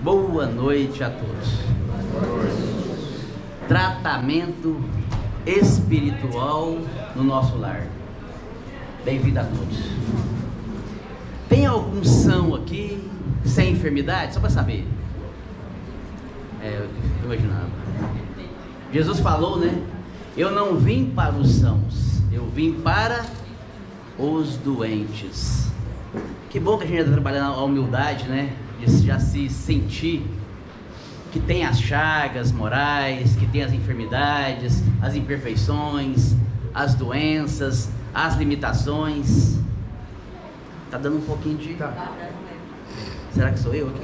Boa noite a todos. Tratamento espiritual no nosso lar. Bem-vindo a todos. Tem algum são aqui sem enfermidade? Só para saber. Eu imaginava. Jesus falou, né? Eu não vim para os sãos, eu vim para os doentes. Que bom que a gente está trabalhando a humildade, né? De já se sentir que tem as chagas morais, que tem as enfermidades, as imperfeições, as doenças, as limitações. Tá dando um pouquinho de... Será que sou eu aqui?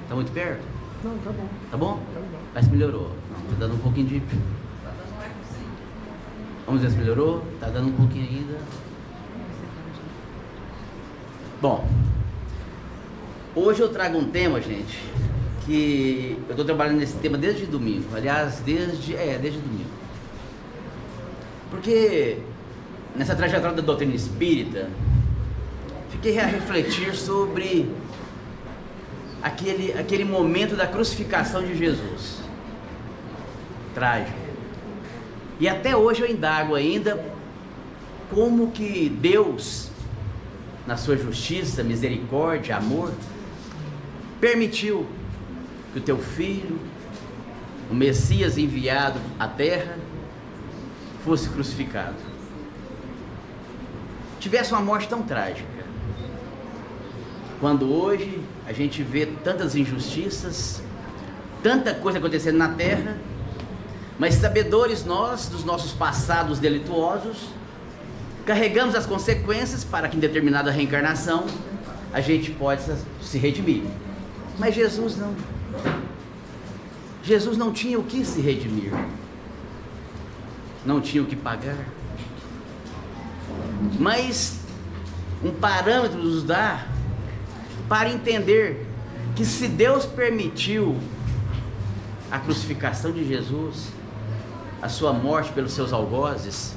Tá muito perto? Não, tá bom. Tá bom? Tá bom. Mas melhorou. Não, tá dando um pouquinho de... Vamos ver se melhorou. Tá dando um pouquinho ainda. Bom, hoje eu trago um tema, gente, que eu estou trabalhando nesse tema desde domingo. Aliás, desde domingo. Porque nessa trajetória da doutrina espírita, fiquei a refletir sobre aquele momento da crucificação de Jesus. Trágico. E até hoje eu indago ainda como que Deus, na sua justiça, misericórdia, amor, permitiu que o teu filho, o Messias enviado à terra, fosse crucificado, tivesse uma morte tão trágica. Quando hoje a gente vê tantas injustiças, tanta coisa acontecendo na terra, mas sabedores nós dos nossos passados delituosos, carregamos as consequências para que em determinada reencarnação a gente possa se redimir. Mas Jesus não. Jesus não tinha o que se redimir. Não tinha o que pagar. Mas um parâmetro nos dá para entender que se Deus permitiu a crucificação de Jesus, a sua morte pelos seus algozes,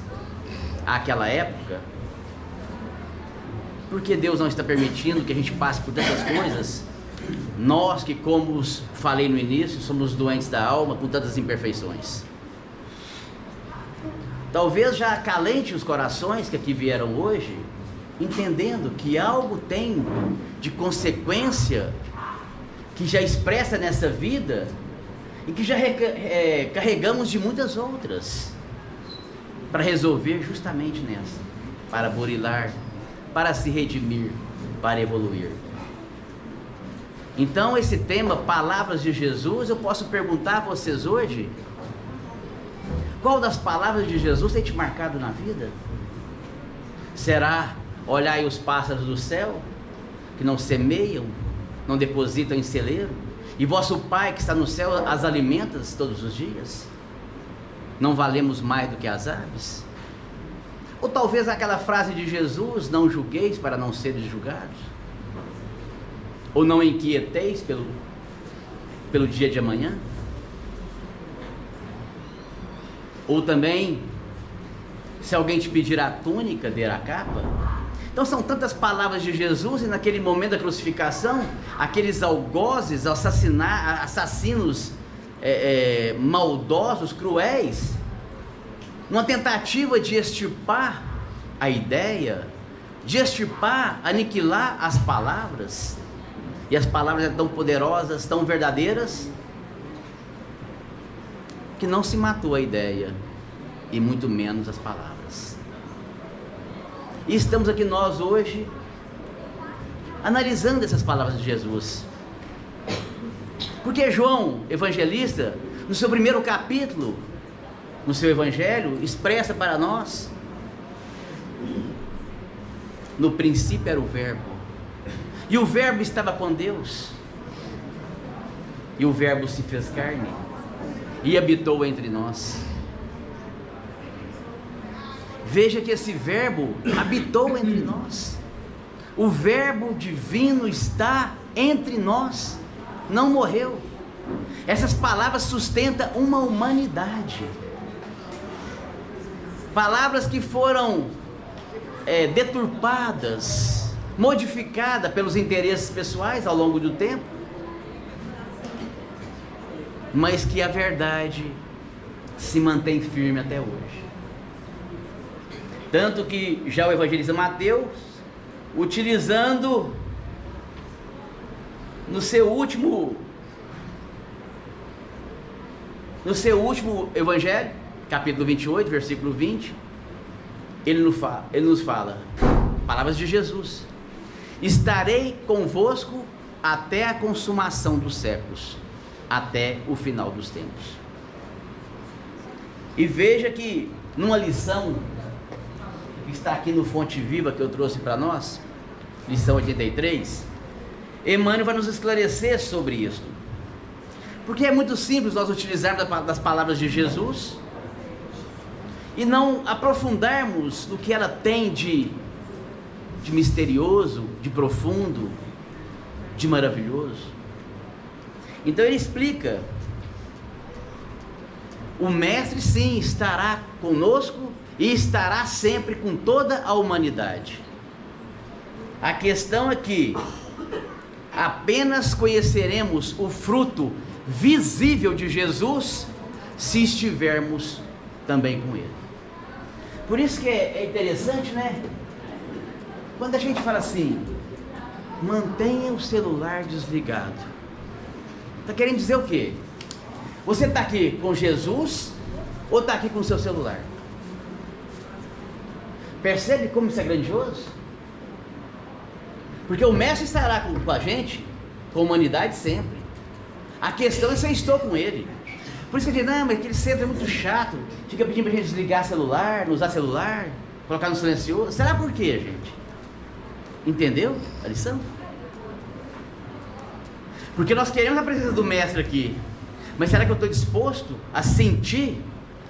àquela época, porque Deus não está permitindo que a gente passe por tantas coisas? Nós que, como falei no início, somos doentes da alma, com tantas imperfeições. Talvez já acalente os corações que aqui vieram hoje, entendendo que algo tem de consequência, que já expressa nessa vida, e que já carregamos de muitas outras, para resolver justamente nessa, para burilar, para se redimir, para evoluir. Então esse tema, palavras de Jesus, eu posso perguntar a vocês hoje, qual das palavras de Jesus tem te marcado na vida? Será olhai os pássaros do céu, que não semeiam, não depositam em celeiro, e vosso Pai que está no céu as alimenta todos os dias? Não valemos mais do que as aves? Ou talvez aquela frase de Jesus, não julgueis para não seres julgados? Ou não inquieteis pelo dia de amanhã? Ou também, se alguém te pedir a túnica, dê a capa? Então são tantas palavras de Jesus, e naquele momento da crucificação, aqueles algozes, assassinos maldosos, cruéis, numa tentativa de extirpar a ideia, de extirpar, aniquilar as palavras, e as palavras eram tão poderosas, tão verdadeiras, que não se matou a ideia, e muito menos as palavras. E estamos aqui nós hoje, analisando essas palavras de Jesus, porque João, evangelista, no seu primeiro capítulo, no seu evangelho, expressa para nós: no princípio era o verbo, e o verbo estava com Deus, e o verbo se fez carne, e habitou entre nós. Veja que esse verbo habitou entre nós, o verbo divino está entre nós, não morreu. Essas palavras sustentam uma humanidade, palavras que foram deturpadas, modificadas pelos interesses pessoais ao longo do tempo, mas que a verdade se mantém firme até hoje. Tanto que já o evangelista Mateus, utilizando no seu último evangelho, capítulo 28, versículo 20, ele nos fala, palavras de Jesus: estarei convosco até a consumação dos séculos, até o final dos tempos. E veja que numa lição que está aqui no Fonte Viva, que eu trouxe para nós, lição 83, Emmanuel vai nos esclarecer sobre isso. Porque é muito simples nós utilizarmos das palavras de Jesus e não aprofundarmos no que ela tem de misterioso, de profundo, de maravilhoso. Então ele explica: o Mestre sim estará conosco e estará sempre com toda a humanidade. A questão é que apenas conheceremos o fruto visível de Jesus se estivermos também com Ele. Por isso que é interessante, né? Quando a gente fala assim, mantenha o celular desligado, está querendo dizer o quê? Você está aqui com Jesus ou está aqui com o seu celular? Percebe como isso é grandioso? Porque o Mestre estará com a gente, com a humanidade sempre. A questão é se eu estou com Ele. Por isso que eu digo, não, mas aquele centro é muito chato, fica pedindo para a gente desligar celular, não usar celular, colocar no silencioso. Será por quê, gente? Entendeu a lição? Porque nós queremos a presença do Mestre aqui, mas será que eu estou disposto a sentir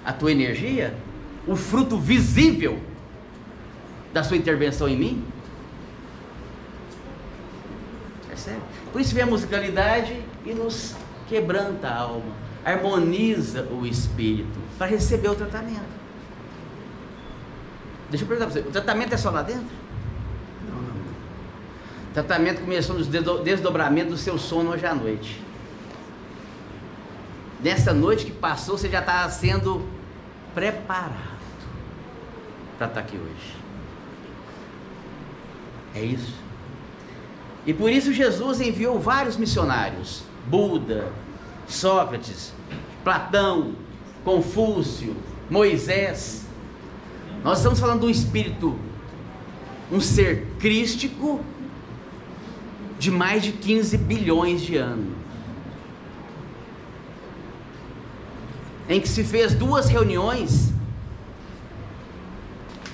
a tua energia, o fruto visível da sua intervenção em mim? É sério? Por isso vem a musicalidade e nos quebranta a alma, harmoniza o espírito para receber o tratamento. Deixa eu perguntar para você, o tratamento é só lá dentro? Não. O tratamento começou nos desdobramentos do seu sono hoje à noite. Nessa noite que passou, você já está sendo preparado para estar aqui hoje. É isso. E por isso Jesus enviou vários missionários: Buda, Sócrates, Platão, Confúcio, Moisés. Nós estamos falando de um espírito, um ser crístico de mais de 15 bilhões de anos, em que se fez 2 reuniões,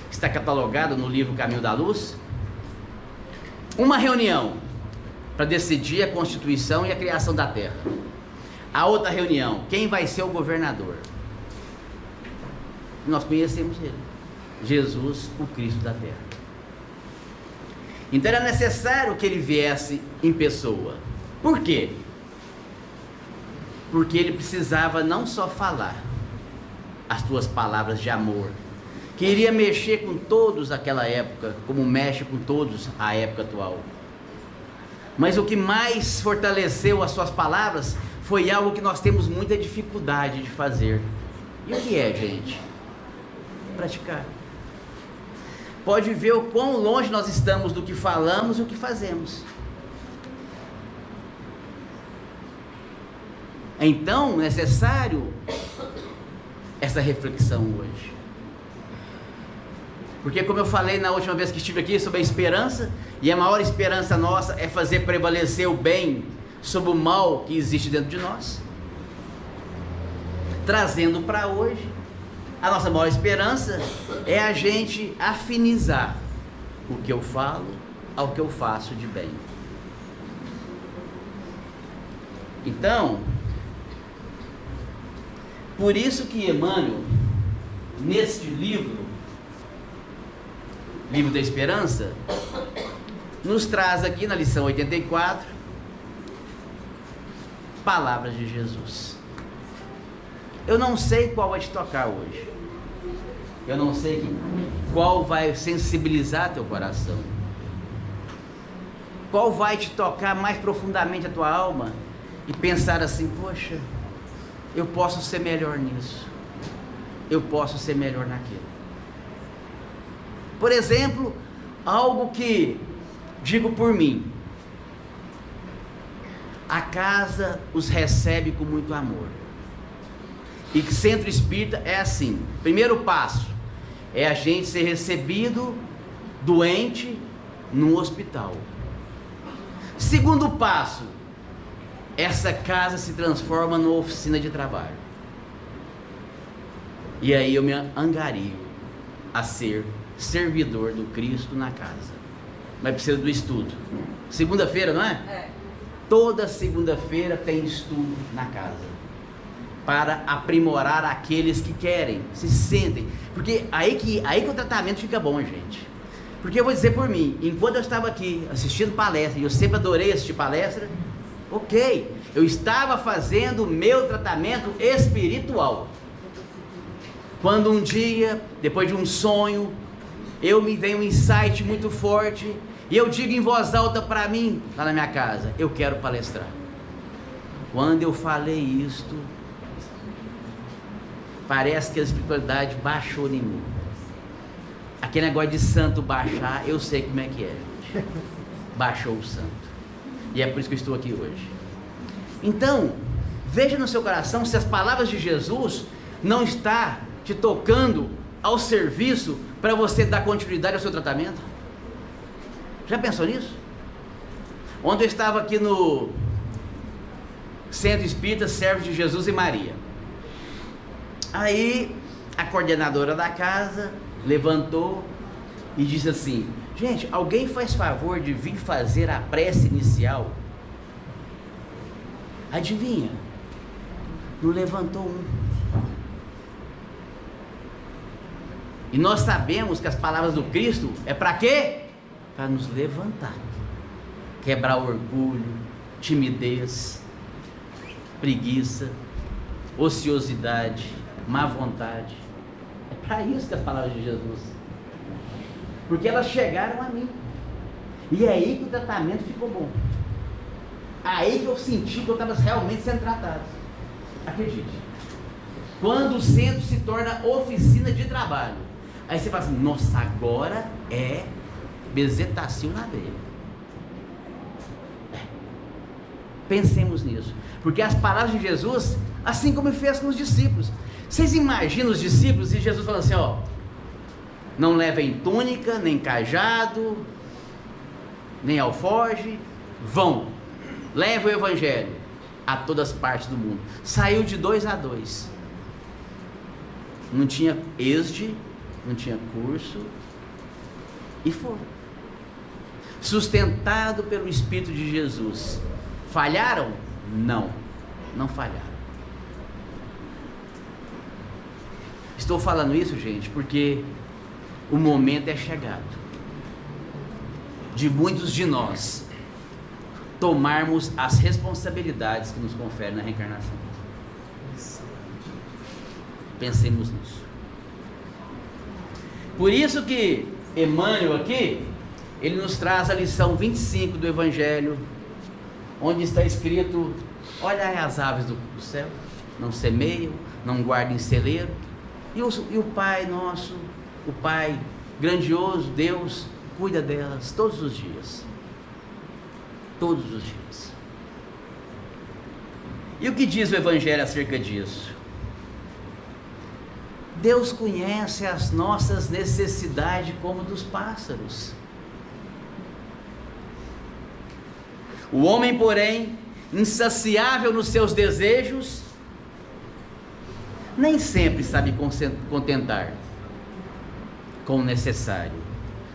que está catalogado no livro Caminho da Luz. Uma reunião para decidir a Constituição e a criação da Terra. A outra reunião, quem vai ser o governador? Nós conhecemos ele, Jesus, o Cristo da Terra. Então era necessário que ele viesse em pessoa. Por quê? Porque ele precisava não só falar as tuas palavras de amor, que iria mexer com todos naquela época, como mexe com todos a época atual. Mas o que mais fortaleceu as suas palavras foi algo que nós temos muita dificuldade de fazer. E o que é, gente? Praticar. Pode ver o quão longe nós estamos do que falamos e o que fazemos. Então, é necessário essa reflexão hoje. Porque, como eu falei na última vez que estive aqui sobre a esperança, e a maior esperança nossa é fazer prevalecer o bem sobre o mal que existe dentro de nós. Trazendo para hoje, a nossa maior esperança é a gente afinizar o que eu falo ao que eu faço de bem. Então, por isso que Emmanuel, neste livro da Esperança, nos traz aqui na lição 84, palavras de Jesus. Eu não sei qual vai te tocar hoje. Eu não sei qual vai sensibilizar teu coração. Qual vai te tocar mais profundamente a tua alma e pensar assim: poxa, eu posso ser melhor nisso, eu posso ser melhor naquilo. Por exemplo, algo que digo por mim, a casa os recebe com muito amor, e que centro espírita é assim. Primeiro passo é a gente ser recebido doente num hospital. Segundo passo, essa casa se transforma numa oficina de trabalho, e aí eu me angario a ser servidor do Cristo na casa. Mas precisa do estudo. Segunda-feira, não é? É. Toda segunda-feira tem estudo na casa, para aprimorar aqueles que querem, se sentem, porque aí que o tratamento fica bom, gente. Porque eu vou dizer por mim, enquanto eu estava aqui assistindo palestra, e eu sempre adorei assistir palestra, ok, eu estava fazendo o meu tratamento espiritual. Quando um dia, depois de um sonho, me vem um insight muito forte, e eu digo em voz alta para mim, lá na minha casa, eu quero palestrar. Quando eu falei isto, parece que a espiritualidade baixou em mim. Aquele negócio de santo baixar, eu sei como é que é, gente. Baixou o santo. E é por isso que eu estou aqui hoje. Então, veja no seu coração se as palavras de Jesus não estão te tocando ao serviço para você dar continuidade ao seu tratamento. Já pensou nisso? Ontem eu estava aqui no Centro Espírita Servos de Jesus e Maria. Aí a coordenadora da casa levantou e disse assim: gente, alguém faz favor de vir fazer a prece inicial? Adivinha? Não levantou um. E nós sabemos que as palavras do Cristo é para quê? Para nos levantar, quebrar orgulho, timidez, preguiça, ociosidade, má vontade. É para isso que as palavras de Jesus, porque elas chegaram a mim, e é aí que o tratamento ficou bom, aí que eu senti que eu estava realmente sendo tratado. Acredite, quando o centro se torna oficina de trabalho, aí você fala assim: nossa, agora é bezetacil na veia. Pensemos nisso, porque as palavras de Jesus, assim como ele fez com os discípulos. Vocês imaginam os discípulos e Jesus falando assim: ó, não levem túnica, nem cajado, nem alforge, vão, levem o evangelho a todas as partes do mundo. Saiu de 2 a 2, não tinha ESD, não tinha curso, e foram, sustentado pelo Espírito de Jesus. Falharam? Não, não falharam. Estou falando isso, gente, porque o momento é chegado de muitos de nós tomarmos as responsabilidades que nos confere na reencarnação. Pensemos nisso. Por isso que Emmanuel aqui, ele nos traz a lição 25 do Evangelho, onde está escrito: olhai as aves do céu, não semeiam, não guardam em celeiro, e o Pai nosso, o Pai grandioso, Deus, cuida delas todos os dias. Todos os dias. E o que diz o Evangelho acerca disso? Deus conhece as nossas necessidades como dos pássaros. O homem, porém, insaciável nos seus desejos, nem sempre sabe contentar com o necessário.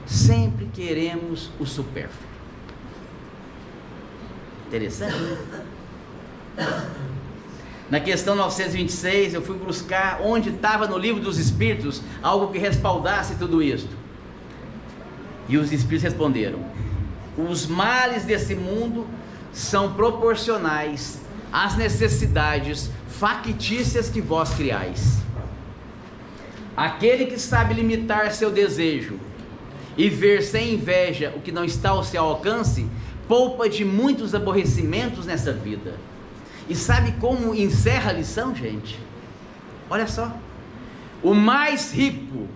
Sempre queremos o supérfluo. Interessante, né? Na questão 926, eu fui buscar onde estava no livro dos Espíritos algo que respaldasse tudo isso. E os Espíritos responderam: os males desse mundo são proporcionais às necessidades factícias que vós criais. Aquele que sabe limitar seu desejo e ver sem inveja o que não está ao seu alcance, poupa de muitos aborrecimentos nessa vida. E sabe como encerra a lição, gente? Olha só. O mais rico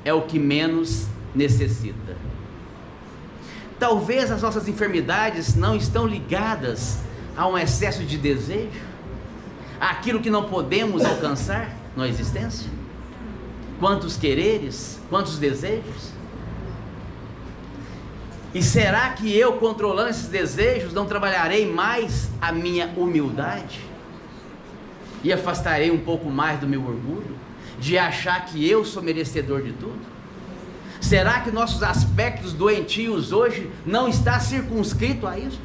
é o que menos necessita. Talvez as nossas enfermidades não estão ligadas a um excesso de desejo, àquilo que não podemos alcançar na existência. Quantos quereres, quantos desejos. E será que eu, controlando esses desejos, não trabalharei mais a minha humildade? E afastarei um pouco mais do meu orgulho, de achar que eu sou merecedor de tudo? Será que nossos aspectos doentios hoje não está circunscrito a isso?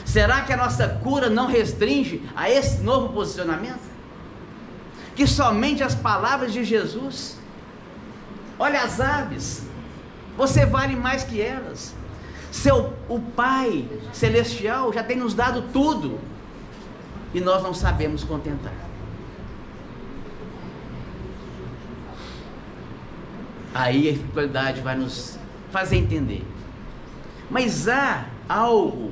Será que a nossa cura não restringe a esse novo posicionamento? Que somente as palavras de Jesus, olha as aves, você vale mais que elas. O Pai Celestial já tem nos dado tudo, e nós não sabemos contentar. Aí a espiritualidade vai nos fazer entender. Mas há algo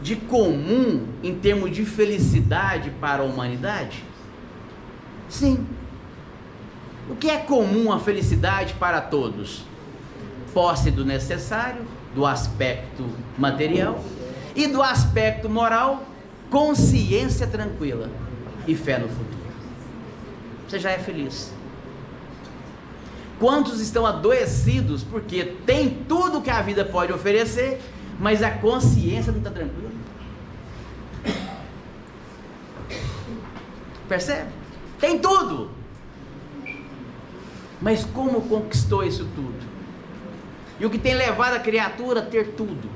de comum em termos de felicidade para a humanidade? Sim. O que é comum à felicidade para todos? Posse do necessário, do aspecto material, e do aspecto moral, consciência tranquila e fé no futuro. Você já é feliz. Quantos estão adoecidos porque tem tudo que a vida pode oferecer, mas a consciência não está tranquila? Percebe? Tem tudo, mas como conquistou isso tudo? E o que tem levado a criatura a ter tudo?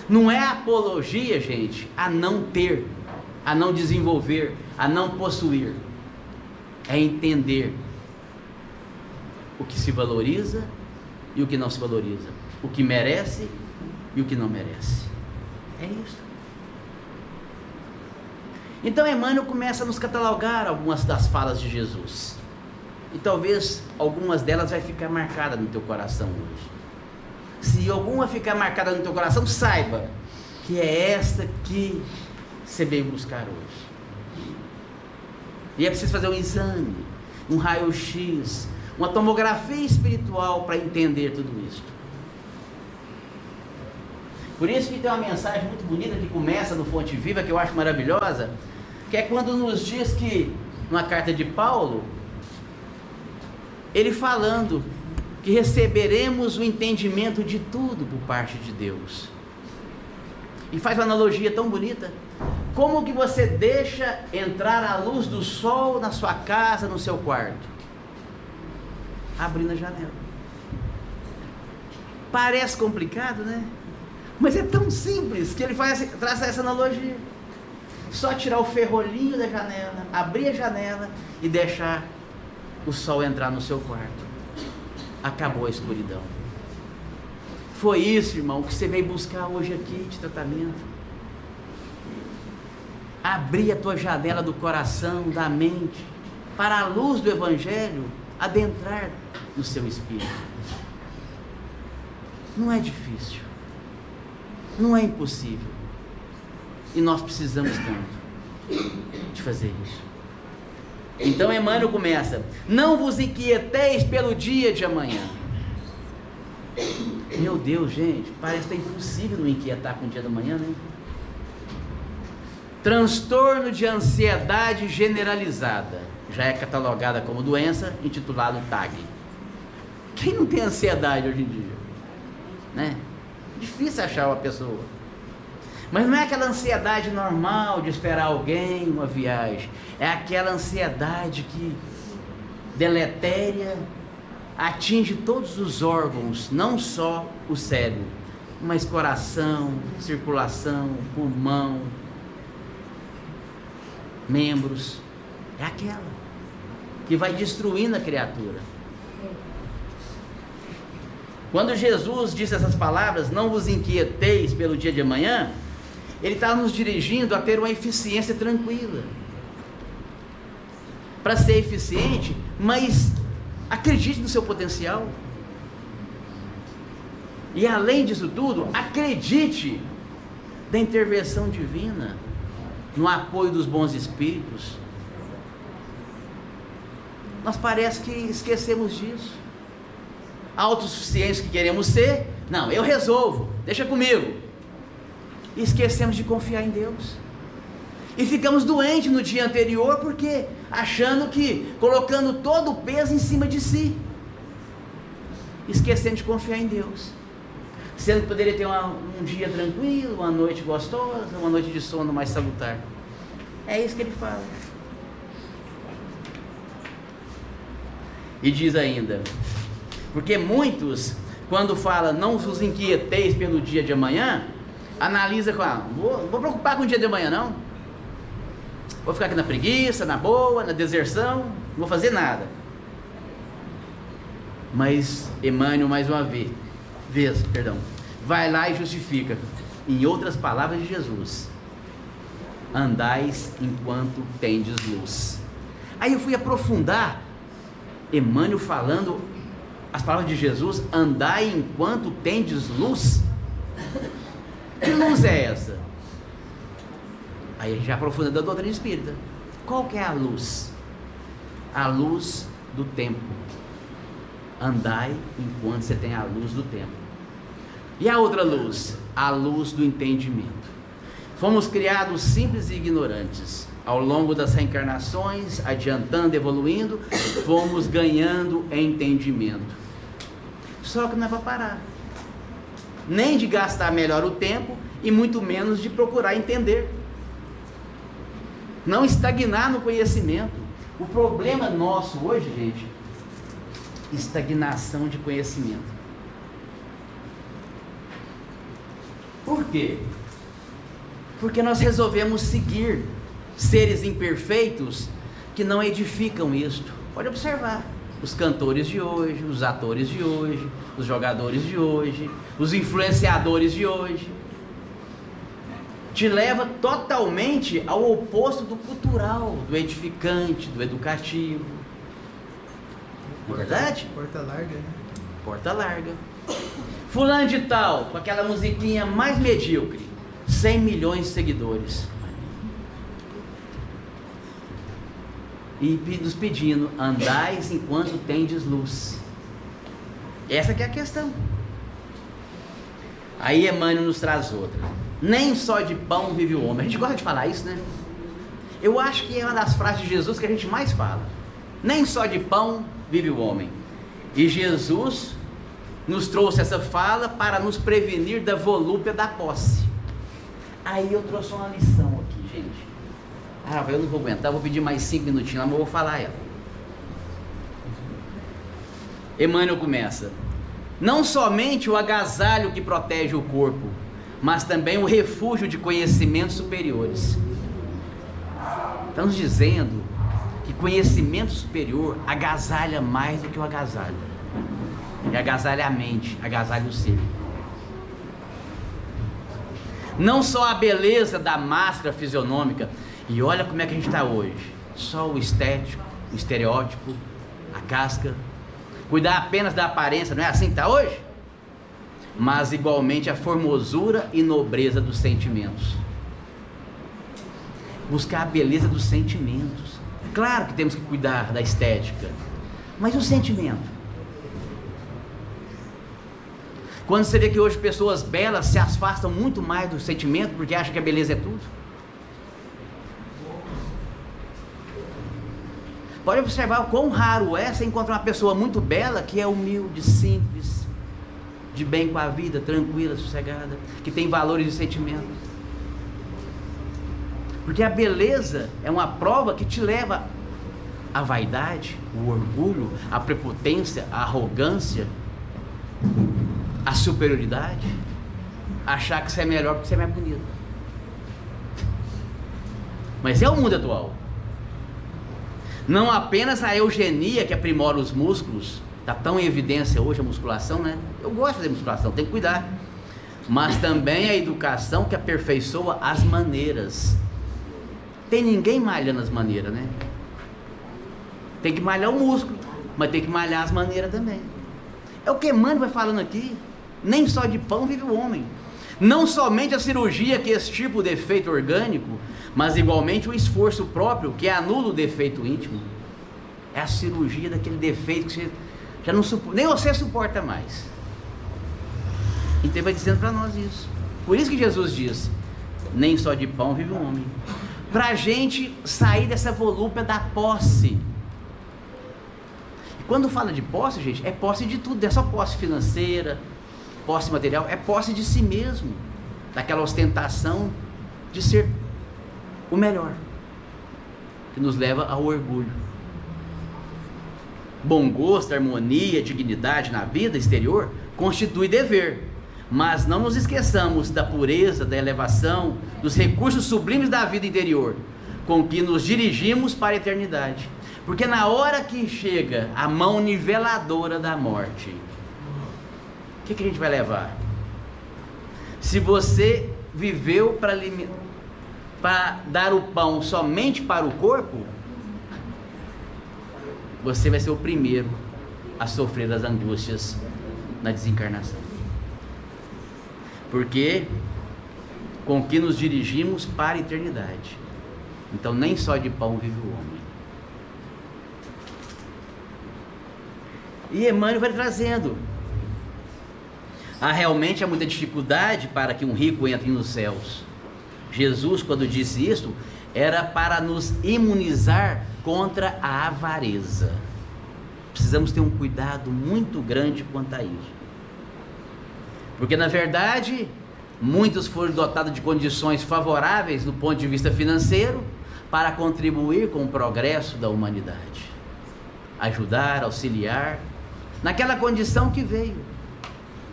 Não é apologia, gente, a não ter, a não desenvolver, a não possuir. É entender o que se valoriza e o que não se valoriza, o que merece e o que não merece. É isso. Então Emmanuel começa a nos catalogar algumas das falas de Jesus, e talvez algumas delas vai ficar marcadas no teu coração hoje. Se alguma ficar marcada no teu coração, saiba que é esta que você veio buscar hoje. E é preciso fazer um exame, um raio-x, uma tomografia espiritual para entender tudo isso. Por isso que tem uma mensagem muito bonita que começa no Fonte Viva, que eu acho maravilhosa, que é quando nos diz que, numa carta de Paulo, ele falando que receberemos o entendimento de tudo por parte de Deus. E faz uma analogia tão bonita. Como que você deixa entrar a luz do sol na sua casa, no seu quarto? Abrindo a janela. Parece complicado, né? Mas é tão simples que ele traz essa analogia. Só tirar o ferrolhinho da janela, abrir a janela e deixar o sol entrar no seu quarto. Acabou a escuridão. Foi isso, irmão, que você veio buscar hoje aqui de tratamento. Abrir a tua janela do coração, da mente, para a luz do Evangelho adentrar no seu espírito. Não é difícil, não é impossível, e nós precisamos tanto de fazer isso. Então Emmanuel começa: não vos inquieteis pelo dia de amanhã. Meu Deus, gente, parece que é impossível não inquietar com o dia da manhã, né? Transtorno de ansiedade generalizada, já é catalogada como doença, intitulado TAG. Quem não tem ansiedade hoje em dia? Né? Difícil achar uma pessoa. Mas não é aquela ansiedade normal de esperar alguém, uma viagem. É aquela ansiedade que deletéria, atinge todos os órgãos, não só o cérebro, mas coração, circulação, pulmão, membros. É aquela que vai destruindo a criatura. Quando Jesus disse essas palavras, não vos inquieteis pelo dia de amanhã, ele está nos dirigindo a ter uma eficiência tranquila. Para ser eficiente, mas acredite no seu potencial. E além disso tudo, acredite da intervenção divina, no apoio dos bons espíritos. Nós parece que esquecemos disso. Autossuficientes que queremos ser, não, eu resolvo, deixa comigo. E esquecemos de confiar em Deus. E ficamos doentes no dia anterior, porque achando que, colocando todo o peso em cima de si, esquecendo de confiar em Deus, sendo que poderia ter um dia tranquilo, uma noite gostosa, uma noite de sono mais salutar. É isso que ele fala. E diz ainda, porque muitos, quando fala não vos inquieteis pelo dia de amanhã, analisa com não vou preocupar com o dia de amanhã não, vou ficar aqui na preguiça, na boa, na deserção, não vou fazer nada. Mas Emmanuel mais uma vez, vai lá e justifica, em outras palavras de Jesus: andais enquanto tendes luz. Aí eu fui aprofundar Emmanuel falando as palavras de Jesus: andai enquanto tendes luz. Que luz é essa? Aí a gente já aprofunda da doutrina espírita. Qual que é a luz? A luz do tempo. Andai enquanto você tem a luz do tempo. E a outra luz? A luz do entendimento. Fomos criados simples e ignorantes. Ao longo das reencarnações, adiantando, evoluindo, fomos ganhando entendimento. Só que não é para parar, nem de gastar melhor o tempo, e muito menos de procurar entender. Não estagnar no conhecimento. O problema nosso hoje, gente, estagnação de conhecimento. Por quê? Porque nós resolvemos seguir seres imperfeitos que não edificam isto. Pode observar os cantores de hoje, os atores de hoje, os jogadores de hoje, os influenciadores de hoje. Te leva totalmente ao oposto do cultural, do edificante, do educativo. Não é verdade? Porta larga, né? Porta larga. Fulano de tal, com aquela musiquinha mais medíocre, 100 milhões de seguidores. E nos pedindo: andais enquanto tendes luz. Essa que é a questão. Aí Emmanuel nos traz outra: nem só de pão vive o homem. A gente gosta de falar isso, né? Eu acho que é uma das frases de Jesus que a gente mais fala. Nem só de pão vive o homem. E Jesus nos trouxe essa fala para nos prevenir da volúpia da posse. Aí eu trouxe uma lição aqui, gente. Eu não vou aguentar, vou pedir mais 5 minutinhos lá, mas eu vou falar ela. Emmanuel começa: não somente o agasalho que protege o corpo, mas também o refúgio de conhecimentos superiores. Estamos dizendo que conhecimento superior agasalha mais do que o agasalho. E agasalha a mente, agasalha o ser. Não só a beleza da máscara fisionômica, e olha como é que a gente está hoje, só o estético, o estereótipo, a casca, cuidar apenas da aparência, não é assim que está hoje? Mas igualmente a formosura e nobreza dos sentimentos. Buscar a beleza dos sentimentos. Claro que temos que cuidar da estética, mas o sentimento. Quando você vê que hoje pessoas belas se afastam muito mais do sentimento, porque acham que a beleza é tudo. Pode observar o quão raro é você encontrar uma pessoa muito bela, que é humilde, simples, de bem com a vida, tranquila, sossegada, que tem valores e sentimentos. Porque a beleza é uma prova que te leva à vaidade, o orgulho, a prepotência, a arrogância, a superioridade, achar que você é melhor porque você é mais bonito. Mas é o mundo atual. Não apenas a eugenia que aprimora os músculos, está tão em evidência hoje a musculação, né? Eu gosto de fazer musculação, tem que cuidar. Mas também a educação que aperfeiçoa as maneiras. Tem ninguém malhando as maneiras, né? Tem que malhar o músculo, mas tem que malhar as maneiras também. É o que Emmanuel vai falando aqui. Nem só de pão vive o homem. Não somente a cirurgia que extirpa o defeito orgânico, mas igualmente o esforço próprio que anula o defeito íntimo. É a cirurgia daquele defeito que você já não suporta, nem você suporta mais. Então ele vai dizendo para nós isso. Por isso que Jesus diz: nem só de pão vive o homem. Para a gente sair dessa volúpia da posse. E quando fala de posse, gente, é posse de tudo, não é só posse financeira, posse material, é posse de si mesmo, daquela ostentação de ser o melhor, que nos leva ao orgulho. Bom gosto, harmonia, dignidade na vida exterior constitui dever, mas não nos esqueçamos da pureza, da elevação, dos recursos sublimes da vida interior, com que nos dirigimos para a eternidade. Porque na hora que chega a mão niveladora da morte, o que a gente vai levar? Se você viveu para dar o pão somente para o corpo, você vai ser o primeiro a sofrer as angústias na desencarnação. Porque com que nos dirigimos para a eternidade. Então nem só de pão vive o homem. E Emmanuel vai trazendo: realmente há muita dificuldade para que um rico entre nos céus. Jesus, quando disse isso, era para nos imunizar contra a avareza. Precisamos ter um cuidado muito grande quanto a isso. Porque na verdade, muitos foram dotados de condições favoráveis do ponto de vista financeiro para contribuir com o progresso da humanidade. Ajudar, auxiliar, naquela condição que veio.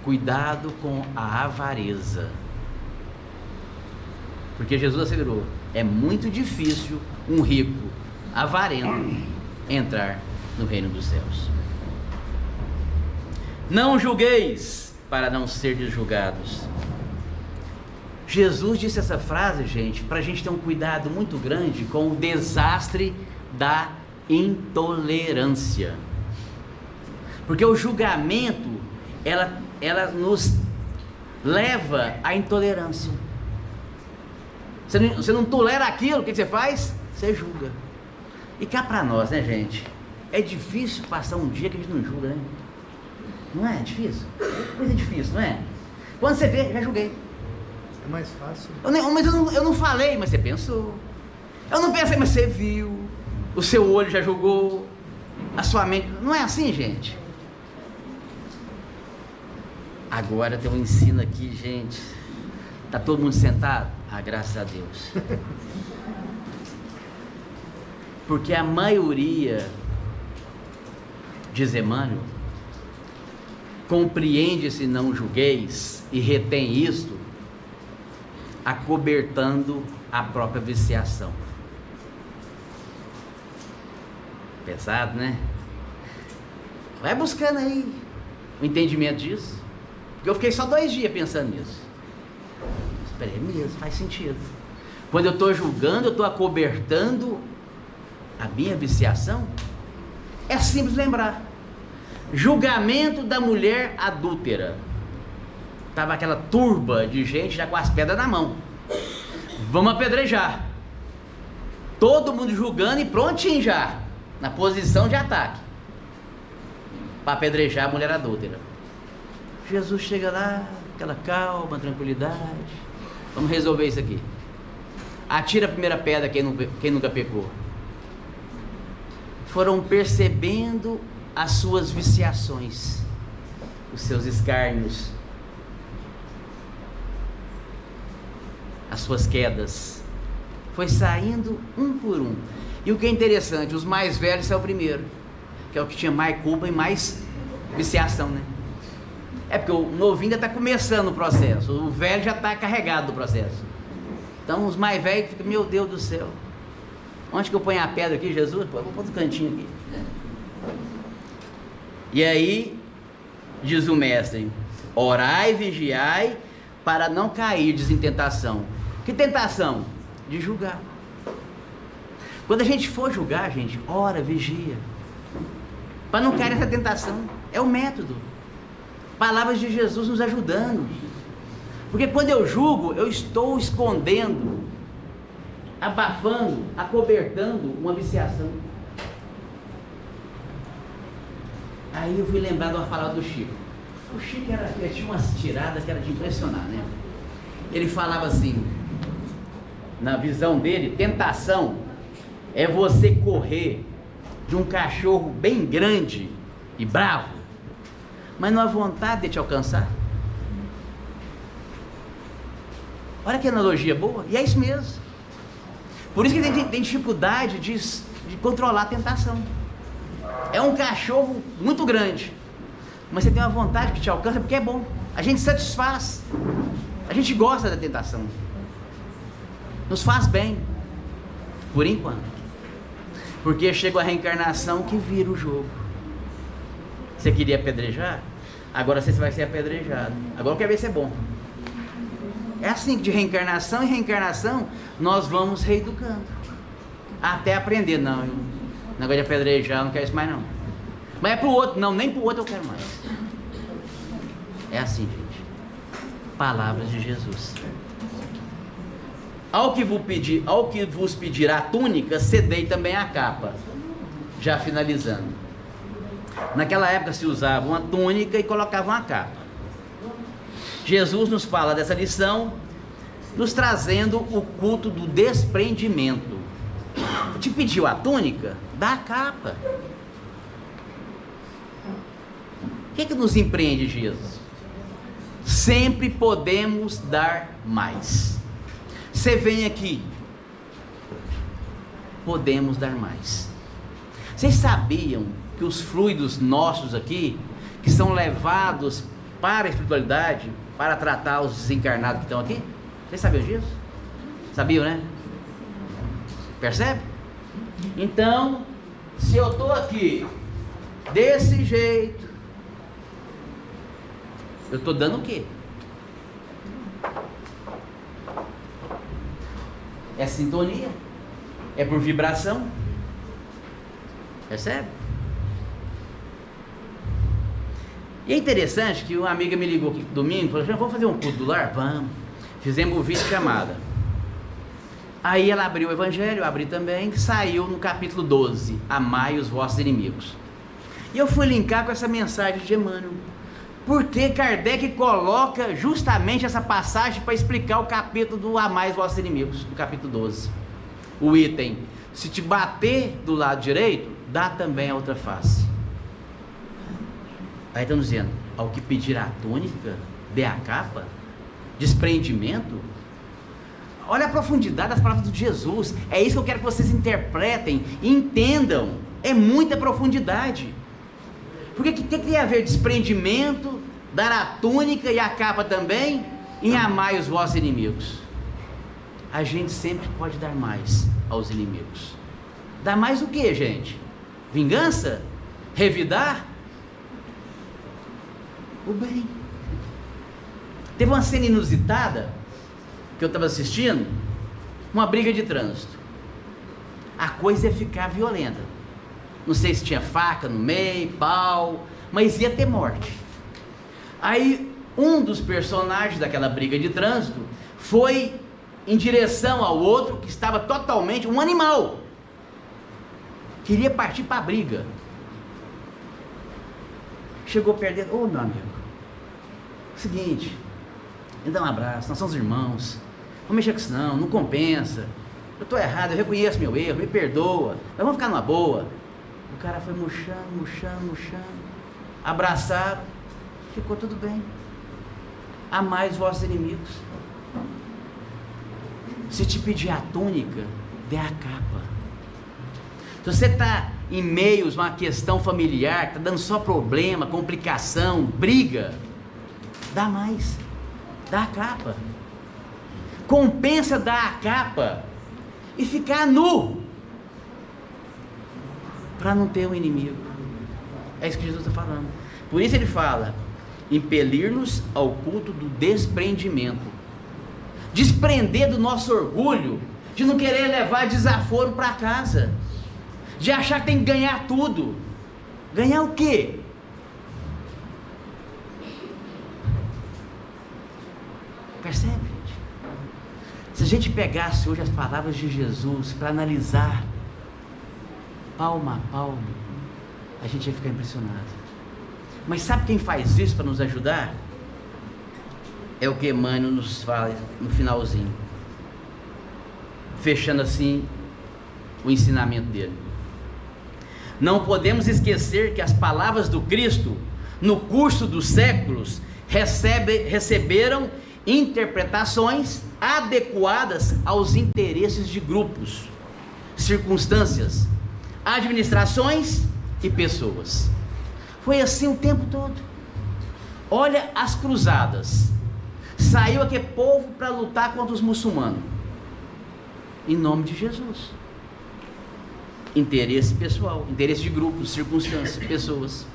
Cuidado com a avareza. Porque Jesus assegurou: é muito difícil um rico avarento entrar no reino dos céus. Não julgueis para não serdes julgados. Jesus disse essa frase, gente, para a gente ter um cuidado muito grande com o desastre da intolerância. Porque o julgamento, ela nos leva à intolerância. Você não tolera aquilo, o que você faz? Você julga. E cá para nós, né, gente? É difícil passar um dia que a gente não julga, né? Não é difícil? Coisa difícil, não é? Quando você vê, já julguei. É mais fácil. Mas eu não falei, mas você pensou. Eu não pensei, mas você viu. O seu olho já julgou. A sua mente. Não é assim, gente? Agora tem um ensino aqui, gente. Tá todo mundo sentado? Graças a Deus. Porque a maioria, diz Emmanuel, compreende esse não julgueis e retém isto, acobertando a própria viciação. Pesado, né? Vai buscando aí o entendimento disso. Porque eu fiquei só 2 dias pensando nisso. Espera aí, mesmo, faz sentido. Quando eu estou julgando, eu estou acobertando a minha viciação. É simples lembrar. Julgamento da mulher adúltera. Estava aquela turba de gente já com as pedras na mão. Vamos apedrejar. Todo mundo julgando e prontinho já, na posição de ataque, para apedrejar a mulher adúltera. Jesus chega lá, aquela calma, tranquilidade. Vamos resolver isso aqui. Atira a primeira pedra quem nunca pecou. Foram percebendo as suas viciações, os seus escárnios, as suas quedas. Foi saindo um por um. E o que é interessante, os mais velhos são o primeiro, que é o que tinha mais culpa e mais viciação, né? É porque o novinho ainda está começando o processo, o velho já está carregado do processo. Então os mais velhos ficam: meu Deus do céu, onde que eu ponho a pedra aqui, Jesus? Pô, eu vou pôr no cantinho aqui. E aí, diz o mestre: orai e vigiai para não cair em tentação. Que tentação? De julgar. Quando a gente for julgar, gente, ora, vigia, para não cair nessa tentação. É o método. Palavras de Jesus nos ajudando. Porque quando eu julgo, eu estou escondendo, abafando, acobertando uma viciação. Aí eu fui lembrar de uma palavra do Chico. O Chico ele tinha umas tiradas que era de impressionar, né? Ele falava assim, na visão dele, tentação é você correr de um cachorro bem grande e bravo, mas não há vontade de te alcançar. Olha que analogia boa, e é isso mesmo. Por isso que tem dificuldade de controlar a tentação. É um cachorro muito grande, mas você tem uma vontade que te alcança porque é bom. A gente satisfaz, a gente gosta da tentação, nos faz bem, por enquanto. Porque chega a reencarnação que vira o jogo. Você queria apedrejar? Agora você vai ser apedrejado. Agora eu quero ver se é bom. É assim que de reencarnação em reencarnação nós vamos reeducando. Até aprender, não, eu negócio de apedrejar, eu não quero isso mais não. Mas é pro outro, não, nem pro outro eu quero mais. É assim, gente. Palavras de Jesus. Ao que vos pedir a túnica, cedei também a capa. Já finalizando. Naquela época se usava uma túnica e colocava uma capa. Jesus nos fala dessa lição, nos trazendo o culto do desprendimento. Te pediu a túnica? Dá a capa. O que nos empreende, Jesus? Sempre podemos dar mais. Você vem aqui, podemos dar mais. Vocês sabiam que os fluidos nossos aqui, que são levados para a espiritualidade, para tratar os desencarnados que estão aqui? Vocês sabiam disso? Sabiam, né? Percebe? Então, se eu estou aqui desse jeito, eu estou dando o quê? É sintonia, é por vibração. Percebe? E é interessante que uma amiga me ligou aqui domingo e falou assim: vamos fazer um culto do lar? Vamos. Fizemos o vídeo chamada. Aí ela abriu o evangelho, eu abri também, saiu no capítulo 12, amai os vossos inimigos. E eu fui linkar com essa mensagem de Emmanuel. Porque Kardec coloca justamente essa passagem para explicar o capítulo do amai os vossos inimigos, no capítulo 12. O item, se te bater do lado direito, dá também a outra face. Aí estão dizendo, ao que pedir a túnica, dê a capa, desprendimento. Olha a profundidade das palavras de Jesus. É isso que eu quero que vocês interpretem e entendam. É muita profundidade. Porque o que tem a ver desprendimento, dar a túnica e a capa também, em amai os vossos inimigos? A gente sempre pode dar mais aos inimigos. Dar mais o que, gente? Vingança? Revidar? O bem. Teve uma cena inusitada que eu estava assistindo, uma briga de trânsito. A coisa ia ficar violenta. Não sei se tinha faca no meio, pau, mas ia ter morte. Aí um dos personagens daquela briga de trânsito foi em direção ao outro que estava totalmente um animal. Queria partir para a briga. Chegou perto dele: ô meu amigo, seguinte, me dá um abraço, nós somos irmãos, não mexa com isso não compensa, eu estou errado, eu reconheço meu erro, me perdoa, mas vamos ficar numa boa. O cara foi murchando, abraçaram, ficou tudo bem. Amai os vossos inimigos. Se te pedir a túnica, dê a capa. Se você está em meio a uma questão familiar, está dando só problema, complicação, briga, dá mais, dá a capa. Compensa dar a capa e ficar nu, para não ter um inimigo. É isso que Jesus está falando. Por isso ele fala, impelir-nos ao culto do desprendimento. Desprender do nosso orgulho, de não querer levar desaforo para casa, de achar que tem que ganhar tudo. Ganhar o quê? Se a gente pegasse hoje as palavras de Jesus para analisar palmo a palmo, a gente ia ficar impressionado. Mas sabe quem faz isso para nos ajudar? É o que Emmanuel nos fala no finalzinho, fechando assim o ensinamento dele. Não podemos esquecer que as palavras do Cristo, no curso dos séculos, receberam interpretações adequadas aos interesses de grupos, circunstâncias, administrações e pessoas. Foi assim o tempo todo. Olha as cruzadas. Saiu aquele povo para lutar contra os muçulmanos, em nome de Jesus. Interesse pessoal, interesse de grupos, circunstâncias, pessoas,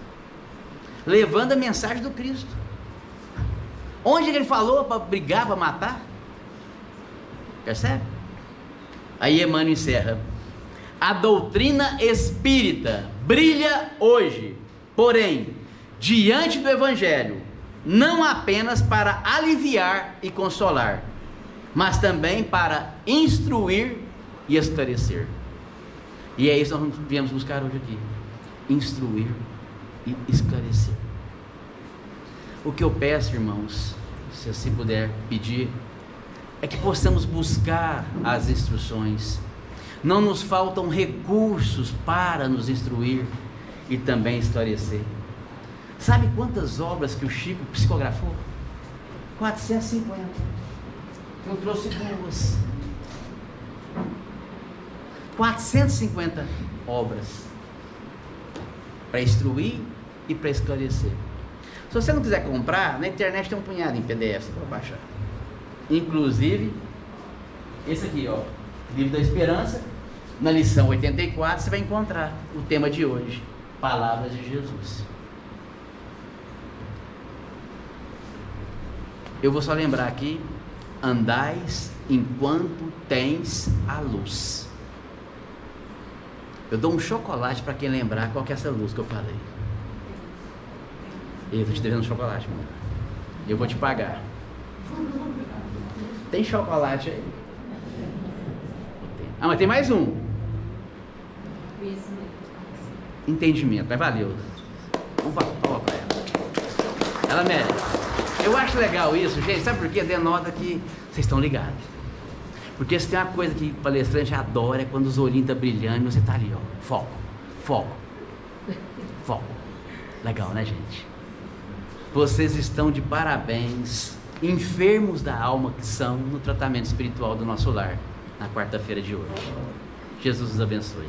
levando a mensagem do Cristo. Onde ele falou para brigar, para matar? Percebe? Aí Emmanuel encerra: a doutrina espírita brilha hoje, porém, diante do Evangelho, não apenas para aliviar e consolar, mas também para instruir e esclarecer. E é isso que nós viemos buscar hoje aqui: instruir e esclarecer. O que eu peço, irmãos, se assim puder pedir, é que possamos buscar as instruções. Não nos faltam recursos para nos instruir e também esclarecer. Sabe quantas obras que o Chico psicografou? 450. Eu trouxe duas. 450 obras para instruir e para esclarecer. Se você não quiser comprar, na internet tem um punhado em PDF para baixar. Inclusive esse aqui, ó, Livro da Esperança. Na lição 84 você vai encontrar o tema de hoje: Palavras de Jesus. Eu vou só lembrar aqui: andais enquanto tens a luz. Eu dou um chocolate para quem lembrar qual que é essa luz que eu falei. Eu estou te devendo um chocolate, mano. Eu vou te pagar. Tem chocolate aí? Ah, mas tem mais um. Entendimento, mas valeu. Vamos palma para ela. Ela merece. Eu acho legal isso, gente. Sabe por quê? Denota que vocês estão ligados. Porque se tem uma coisa que o palestrante adora, é quando os olhinhos estão brilhando e você está ali, ó. Foco, foco, foco. Legal, né, gente? Vocês estão de parabéns, enfermos da alma que são, no tratamento espiritual do nosso lar, na quarta-feira de hoje. Jesus os abençoe.